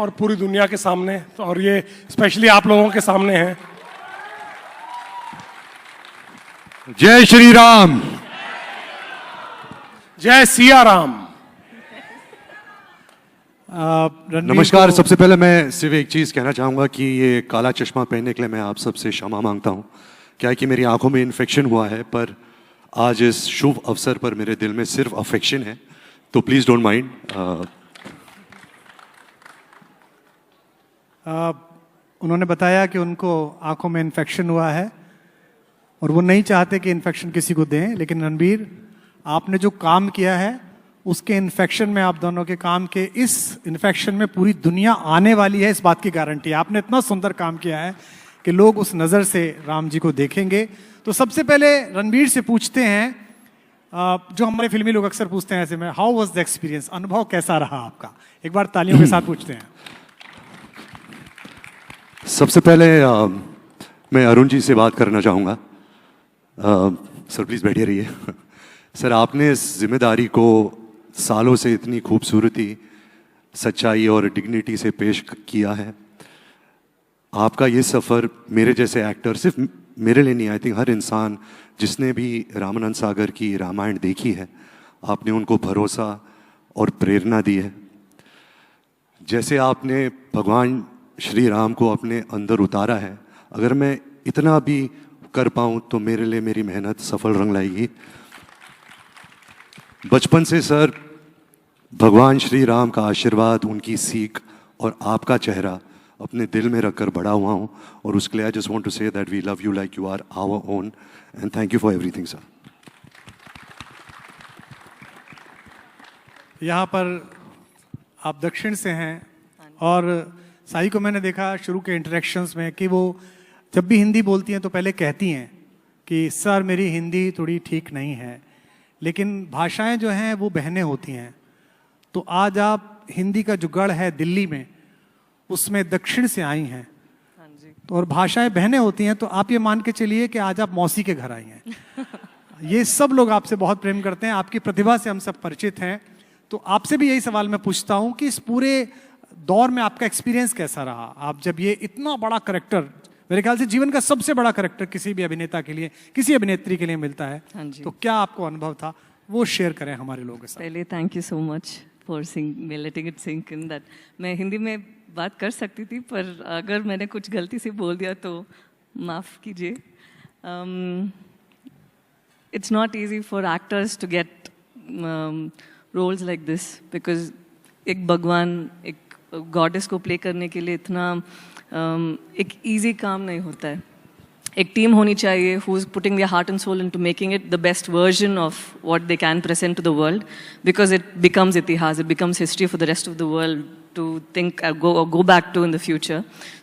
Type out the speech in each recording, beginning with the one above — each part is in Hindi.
और पूरी दुनिया के सामने, तो और ये स्पेशली आप लोगों के सामने है। जय श्री राम, जय सिया राम। नमस्कार। सबसे पहले मैं सिर्फ एक चीज़ कहना चाहूँगा कि ये काला चश्मा पहनने के लिए मैं आप सबसे क्षमा मांगता हूँ। क्या है कि मेरी आंखों में इन्फेक्शन हुआ है, पर आज इस शुभ अवसर पर मेरे दिल में सिर्फ अफेक्शन है, तो प्लीज़ डोंट माइंड। उन्होंने बताया कि उनको आंखों में इन्फेक्शन हुआ है और वो नहीं चाहते कि इन्फेक्शन किसी को दें, लेकिन रणबीर, आपने जो काम किया है उसके इन्फेक्शन में, आप दोनों के काम के इस इन्फेक्शन में पूरी दुनिया आने वाली है, इस बात की गारंटी है। आपने इतना सुंदर काम किया है कि लोग उस नज़र से राम जी को देखेंगे। तो सबसे पहले रणबीर से पूछते हैं, जो हमारे फिल्मी लोग अक्सर पूछते हैं ऐसे में, हाउ वाज द एक्सपीरियंस, अनुभव कैसा रहा आपका? एक बार तालियों के साथ पूछते हैं। सबसे पहले मैं अरुण जी से बात करना चाहूँगा। सर प्लीज़ बैठे रहिए। सर, आपने इस जिम्मेदारी को सालों से इतनी खूबसूरती, सच्चाई और डिग्निटी से पेश किया है। आपका ये सफ़र मेरे जैसे एक्टर, सिर्फ मेरे लिए नहीं, आई थिंक हर इंसान जिसने भी रामानंद सागर की रामायण देखी है, आपने उनको भरोसा और प्रेरणा दी है। जैसे आपने भगवान श्री राम को अपने अंदर उतारा है, अगर मैं इतना भी कर पाऊँ तो मेरे लिए मेरी मेहनत सफल रंग लाएगी। बचपन से सर भगवान श्री राम का आशीर्वाद, उनकी सीख और आपका चेहरा अपने दिल में रखकर बड़ा हुआ हूँ, और उसके लिए I just want to say that we love you like you are our own, and thank you for everything sir. यहाँ पर आप दक्षिण से हैं, और साई को मैंने देखा शुरू के इंटरेक्शंस में कि वो जब भी हिंदी बोलती हैं तो पहले कहती हैं कि सर मेरी हिंदी थोड़ी ठीक नहीं है, लेकिन भाषाएं जो हैं वो बहनें होती हैं। तो आज आप हिंदी का जो गढ़ है दिल्ली में, उसमें दक्षिण से आई हैं। हाँ जी। तो और भाषाएं बहनें होती हैं, तो आप ये मान के चलिए कि आज आप मौसी के घर आई हैं। ये सब लोग आपसे बहुत प्रेम करते हैं, आपकी प्रतिभा से हम सब परिचित हैं। तो आपसे भी यही सवाल मैं पूछता हूँ कि इस पूरे दौर में आपका एक्सपीरियंस कैसा रहा? आप जब ये इतना बड़ा करेक्टर, मेरे ख्याल से जीवन का सबसे बड़ा करेक्टर किसी भी अभिनेता के लिए, किसी अभिनेत्री के लिए मिलता है, हाँ जी। तो क्या आपको अनुभव था, वो शेयर करें हमारे लोगों के साथ। पहले thank you so much for letting it sink in that मैं हिंदी में बात कर सकती थी, पर अगर मैंने कुछ गलती से बोल दिया तो माफ़ कीजिए। It's not easy for actors to get roles like this, because एक भगवान, एक गॉडेस को प्ले करने के लिए इतना एक इजी काम नहीं होता है। एक टीम होनी चाहिए who is putting their heart and soul into making it the best version of what they can present to the world, because it becomes itihas, it becomes history for the rest of the world to think go back to in the future.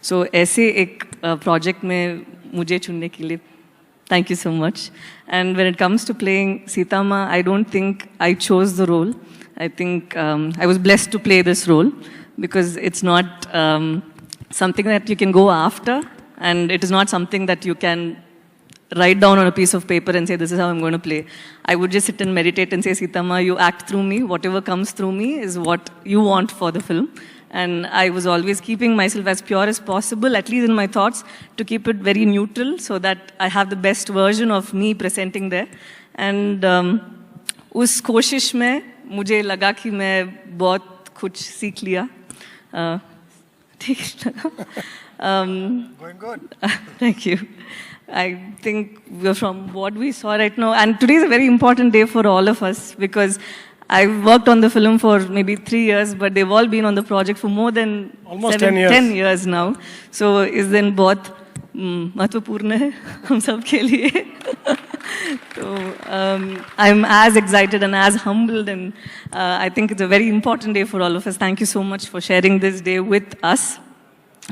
So ऐसे एक project में मुझे चुनने के लिए thank you so much. And when it comes to playing Sita Ma, I don't think I chose the role. I think I was blessed to play this role, because it's not something that you can go after, and it is not something that you can write down on a piece of paper and say, this is how I'm going to play. I would just sit and meditate and say, Sita Ma, you act through me. Whatever comes through me is what you want for the film. And I was always keeping myself as pure as possible, at least in my thoughts, to keep it very neutral so that I have the best version of me presenting there. And उस कोशिश में मुझे लगा कि मैं बहुत कुछ सीख लिया। ठीक लगा। Going good. Thank you. I think from what we saw right now, and today is a very important day for all of us, because I've worked on the film for maybe 3 years, but they've all been on the project for more than almost 10 years now. So इस दिन बहुत महत्वपूर्ण है हम सब के लिए। So I'm as excited and as humbled, and I think it's a very important day for all of us. Thank you so much for sharing this day with us.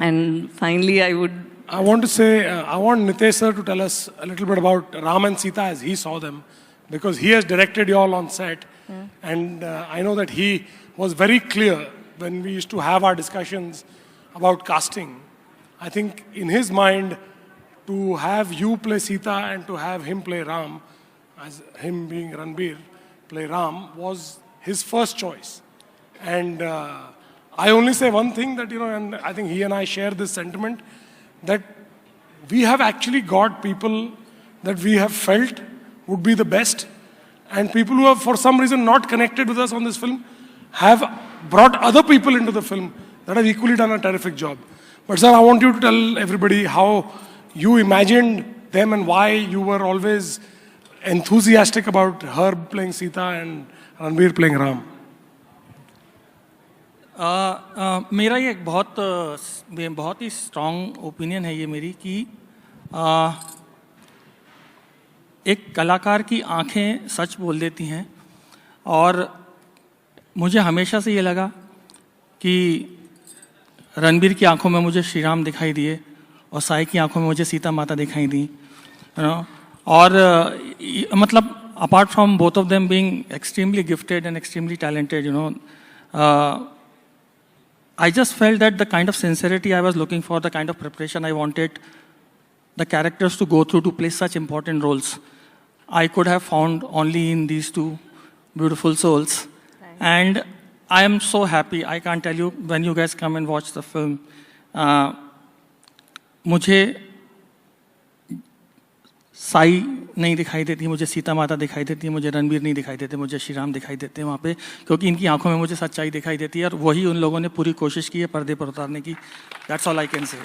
And finally, I want to say, I want Nitesh sir to tell us a little bit about Ram and Sita as he saw them, because he has directed you all on set. Yeah. And I know that he was very clear when we used to have our discussions about casting. I think in his mind, to have you play Sita and to have him play Ram, as him being Ranbir, play Ram, was his first choice. And I only say one thing that, and I think he and I share this sentiment, that we have actually got people that we have felt would be the best, and people who have for some reason not connected with us on this film have brought other people into the film that have equally done a terrific job. But sir, I want you to tell everybody how you imagined them and why you were always enthusiastic about her playing Sita and Ranbir playing Ram. मेरा ये एक बहुत ही स्ट्रॉन्ग ओपिनियन है ये मेरी कि एक कलाकार की आंखें सच बोल देती हैं, और मुझे हमेशा से ये लगा कि रणबीर की आंखों में मुझे श्री राम दिखाई दिए और साई की आंखों में मुझे सीता माता दिखाई दी, और मतलब apart from both of them being extremely gifted and extremely talented, I just felt that the kind of sincerity I was looking for, the kind of preparation I wanted the characters to go through to play such important roles, I could have found only in these two beautiful souls. And I am so happy. I can't tell you, when you guys come and watch the film, मुझे साई नहीं दिखाई देती, मुझे सीता माता दिखाई देती है, मुझे रणबीर नहीं दिखाई देते, मुझे श्री राम दिखाई देते हैं वहाँ पे, क्योंकि इनकी आंखों में मुझे सच्चाई दिखाई देती है, और वही उन लोगों ने पूरी कोशिश की है पर्दे पर उतारने की. That's all I can say.